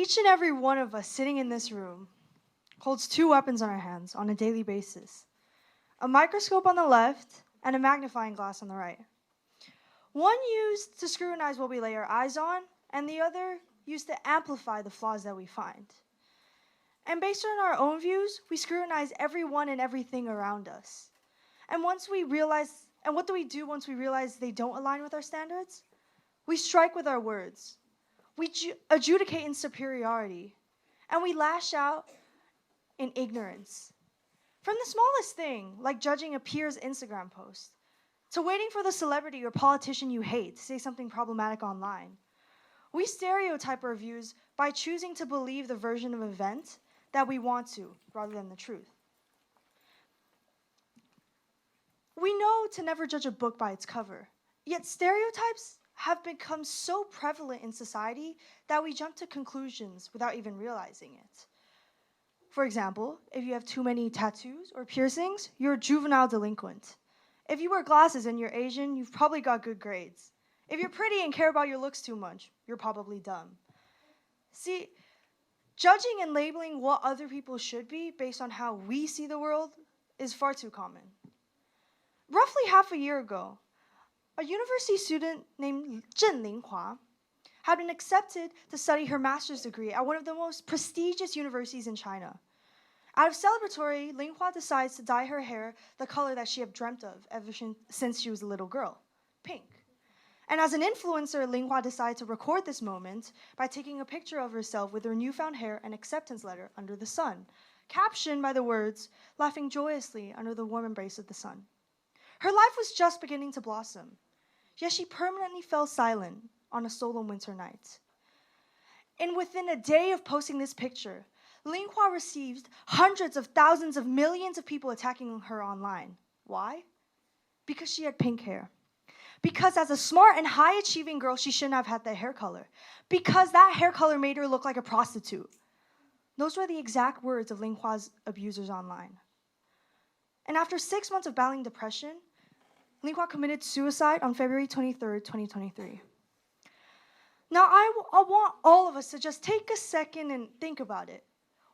Each and every one of us sitting in this room holds two weapons in our hands on a daily basis. A microscope on the left and a magnifying glass on the right. One used to scrutinize what we lay our eyes on, and the other used to amplify the flaws that we find. And based on our own views, we scrutinize everyone and everything around us. And what do we do once we realize they don't align with our standards? We strike with our words. We adjudicate in superiority. And we lash out in ignorance. From the smallest thing, like judging a peer's Instagram post, to waiting for the celebrity or politician you hate to say something problematic online. We stereotype our views by choosing to believe the version of event that we want to, rather than the truth. We know to never judge a book by its cover, yet stereotypes have become so prevalent in society that we jump to conclusions without even realizing it. For example, if you have too many tattoos or piercings, you're a juvenile delinquent. If you wear glasses and you're Asian, you've probably got good grades. If you're pretty and care about your looks too much, you're probably dumb. See, judging and labeling what other people should be based on how we see the world is far too common. Roughly half a year ago, a university student named Lin Hua had been accepted to study her master's degree at one of the most prestigious universities in China. Out of celebratory, Lin Hua decides to dye her hair the color that she had dreamt of ever since she was a little girl, pink. And as an influencer, Lin Hua decided to record this moment by taking a picture of herself with her newfound hair and acceptance letter under the sun, captioned by the words, "Laughing joyously under the warm embrace of the sun." Her life was just beginning to blossom, yet she permanently fell silent on a solemn winter night. And within a day of posting this picture, Lin Hua received hundreds of thousands of millions of people attacking her online. Why? Because she had pink hair. Because as a smart and high-achieving girl, she shouldn't have had that hair color. Because that hair color made her look like a prostitute. Those were the exact words of Lin Hua's abusers online. And after 6 months of battling depression, Lin Hua committed suicide on February 23rd, 2023. Now, I want all of us to just take a second and think about it.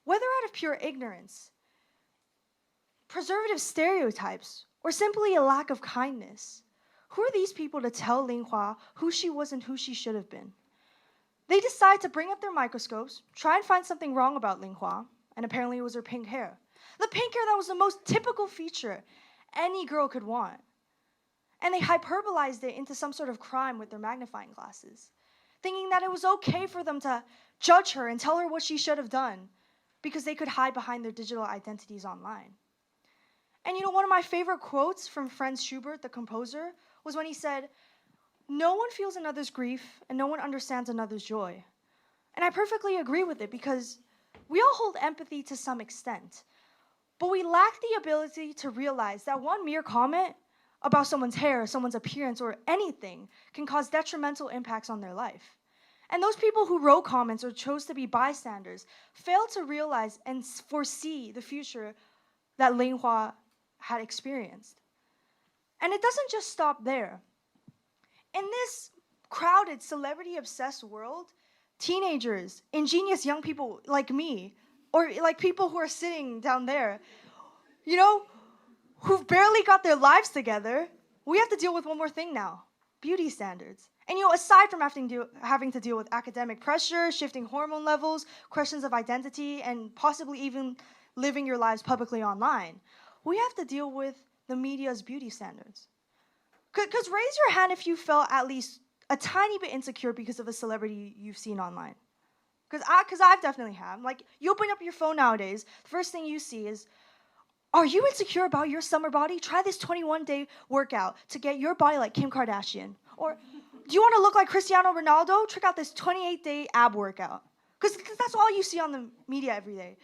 Whether out of pure ignorance, preservative stereotypes, or simply a lack of kindness, who are these people to tell Lin Hua who she was and who she should have been? They decide to bring up their microscopes, try and find something wrong about Lin Hua, and apparently it was her pink hair. The pink hair that was the most typical feature any girl could want. And they hyperbolized it into some sort of crime with their magnifying glasses, thinking that it was okay for them to judge her and tell her what she should have done because they could hide behind their digital identities online. And you know, one of my favorite quotes from Franz Schubert, the composer, was when he said, "No one feels another's grief and no one understands another's joy." And I perfectly agree with it because we all hold empathy to some extent, but we lack the ability to realize that one mere comment about someone's hair, someone's appearance, or anything can cause detrimental impacts on their life. And those people who wrote comments or chose to be bystanders failed to realize and foresee the future that Lin Hua had experienced. And it doesn't just stop there. In this crowded, celebrity-obsessed world, teenagers, ingenious young people like me, or like people who are sitting down there, you know, who've barely got their lives together, we have to deal with one more thing now: beauty standards. And you know, aside from having to deal with academic pressure, shifting hormone levels, questions of identity, and possibly even living your lives publicly online, we have to deal with the media's beauty standards. Because raise your hand if you felt at least a tiny bit insecure because of a celebrity you've seen online. Because I've definitely have. Like, you open up your phone nowadays, the first thing you see is, "Are you insecure about your summer body? Try this 21-day workout to get your body like Kim Kardashian." Or, "Do you want to look like Cristiano Ronaldo? Check out this 28-day ab workout." Because that's all you see on the media every day.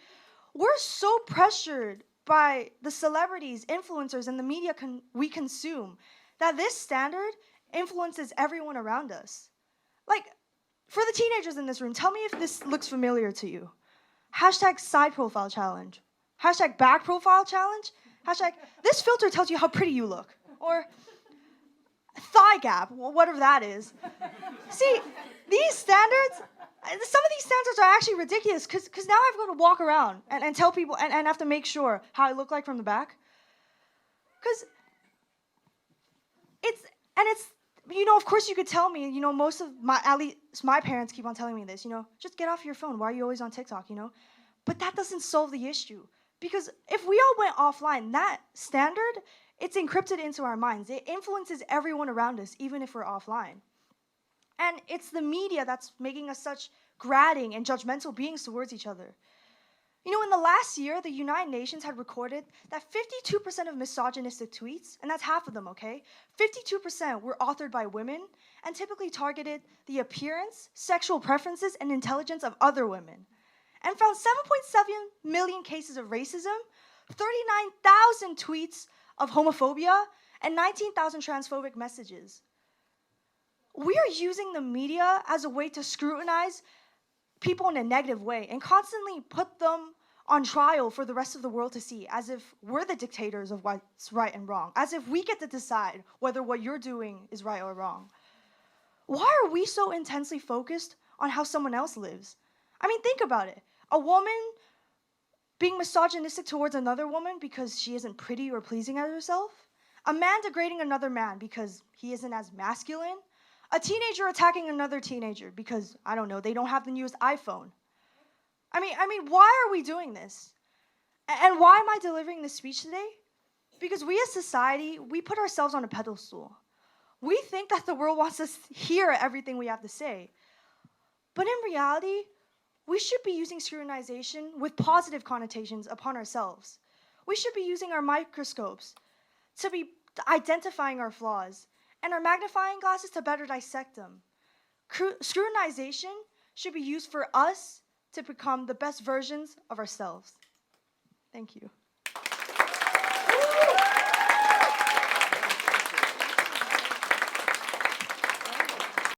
We're so pressured by the celebrities, influencers, and the media we consume that this standard influences everyone around us. Like, for the teenagers in this room, tell me if this looks familiar to you. Hashtag side profile challenge. Hashtag back profile challenge. Hashtag this filter tells you how pretty you look. Or thigh gap, whatever that is. See, these standards, Some of these standards are actually ridiculous because now I've got to walk around and tell people and have to make sure how I look like from the back. Because it's, of course you could tell me, most of at least my parents keep on telling me this, just get off your phone. Why are you always on TikTok, But that doesn't solve the issue. Because if we all went offline, that standard, it's encrypted into our minds. It influences everyone around us, even if we're offline. And it's the media that's making us such grating and judgmental beings towards each other. In the last year, the United Nations had recorded that 52% of misogynistic tweets, and that's half of them, okay? 52% were authored by women and typically targeted the appearance, sexual preferences, and intelligence of other women. And found 7.7 million cases of racism, 39,000 tweets of homophobia, and 19,000 transphobic messages. We are using the media as a way to scrutinize people in a negative way and constantly put them on trial for the rest of the world to see, as if we're the dictators of what's right and wrong, as if we get to decide whether what you're doing is right or wrong. Why are we so intensely focused on how someone else lives? I mean, think about it. A woman being misogynistic towards another woman because she isn't pretty or pleasing as herself. A man degrading another man because he isn't as masculine. A teenager attacking another teenager because, I don't know, they don't have the newest iPhone. I mean, why are we doing this? And why am I delivering this speech today? Because we as society, we put ourselves on a pedestal. We think that the world wants us to hear everything we have to say. But in reality, we should be using scrutinization with positive connotations upon ourselves. We should be using our microscopes to be identifying our flaws and our magnifying glasses to better dissect them. Scrutinization should be used for us to become the best versions of ourselves. Thank you.